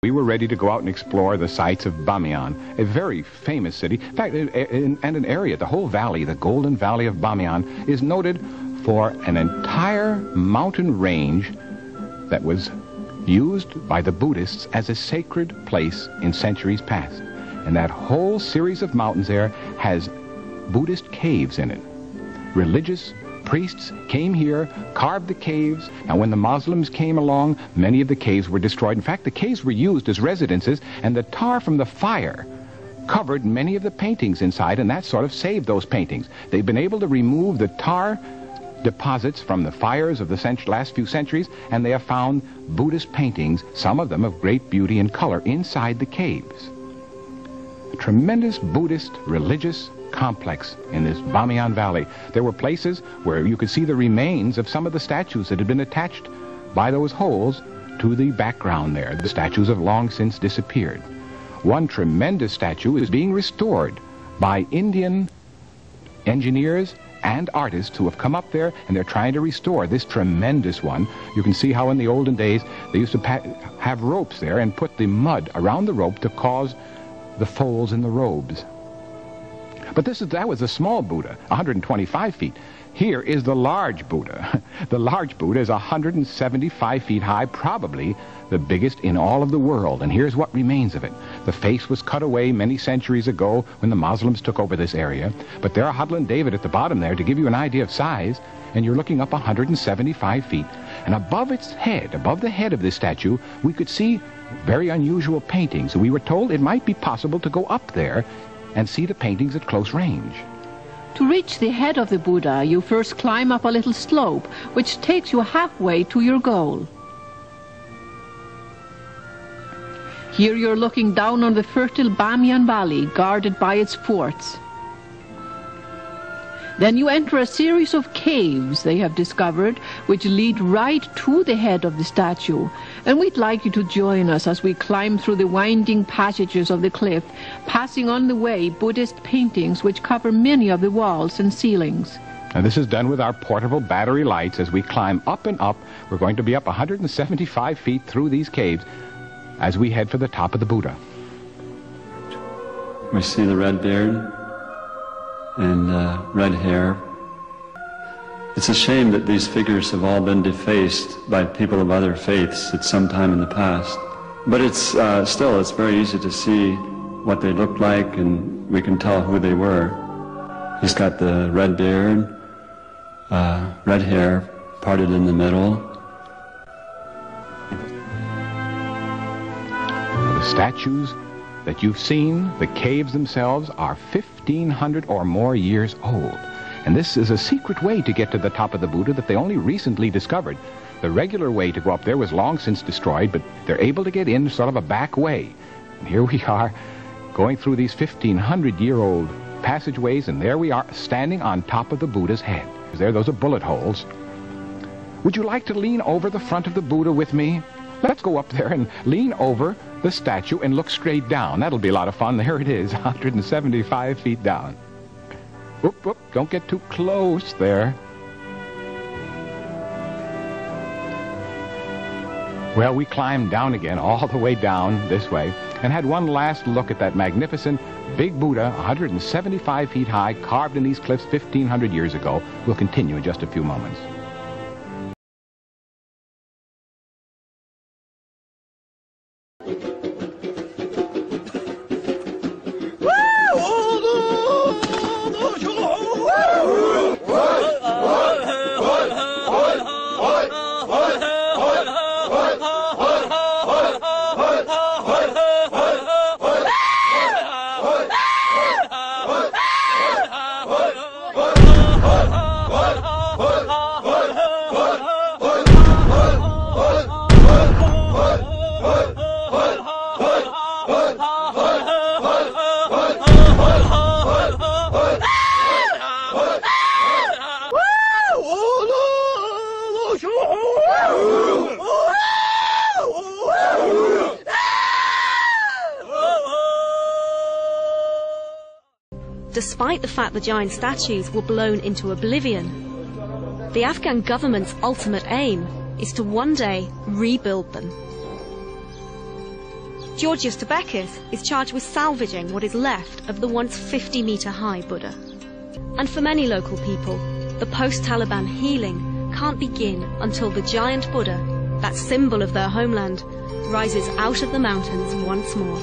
We were ready to go out and explore the sites of Bamiyan, a very famous city. In fact, and an area, the whole valley, the Golden Valley of Bamiyan, is noted for an entire mountain range that was used by the Buddhists as a sacred place in centuries past. And that whole series of mountains there has Buddhist caves in it. Religious priests came here, carved the caves. Now, when the Muslims came along, many of the caves were destroyed. In fact, the caves were used as residences, and the tar from the fire covered many of the paintings inside, and that sort of saved those paintings. They've been able to remove the tar deposits from the fires of the last few centuries, and they have found Buddhist paintings, some of them of great beauty and color, inside the caves. A tremendous Buddhist religious complex in this Bamiyan Valley. There were places where you could see the remains of some of the statues that had been attached by those holes to the background there. The statues have long since disappeared. One tremendous statue is being restored by Indian engineers and artists who have come up there, and they're trying to restore this tremendous one. You can see how in the olden days they used to have ropes there and put the mud around the rope to cause the folds in the robes. But that was a small Buddha, 125 feet. Here is the large Buddha. The large Buddha is 175 feet high, probably the biggest in all of the world. And here's what remains of it. The face was cut away many centuries ago when the Muslims took over this area. But there are Huddle and David at the bottom there to give you an idea of size. And you're looking up 175 feet. And above its head, above the head of this statue, we could see very unusual paintings. We were told it might be possible to go up there and see the paintings at close range. To reach the head of the Buddha, you first climb up a little slope, which takes you halfway to your goal. Here you're looking down on the fertile Bamiyan Valley, guarded by its forts. Then you enter a series of caves they have discovered, which lead right to the head of the statue. And we'd like you to join us as we climb through the winding passages of the cliff, passing on the way Buddhist paintings which cover many of the walls and ceilings. Now, this is done with our portable battery lights. As we climb up and up, we're going to be up 175 feet through these caves as we head for the top of the Buddha. We see the red beard and red hair. It's a shame that these figures have all been defaced by people of other faiths at some time in the past. But it's still, it's very easy to see what they looked like, and we can tell who they were. He's got the red beard, red hair, parted in the middle. The statues that you've seen, the caves themselves, are 1,500 or more years old. And this is a secret way to get to the top of the Buddha that they only recently discovered. The regular way to go up there was long since destroyed, but they're able to get in sort of a back way. And here we are going through these 1,500-year-old passageways, and there we are standing on top of the Buddha's head. Those are bullet holes. Would you like to lean over the front of the Buddha with me? Let's go up there and lean over the statue and look straight down. That'll be a lot of fun. There it is, 175 feet down. Whoop, whoop, don't get too close there. Well, we climbed down again, all the way down this way, and had one last look at that magnificent big Buddha, 175 feet high, carved in these cliffs 1,500 years ago. We'll continue in just a few moments. Despite the fact the giant statues were blown into oblivion, the Afghan government's ultimate aim is to one day rebuild them. Georgios Tebekis is charged with salvaging what is left of the once 50-metre-high Buddha. And for many local people, the post-Taliban healing can't begin until the giant Buddha, that symbol of their homeland, rises out of the mountains once more.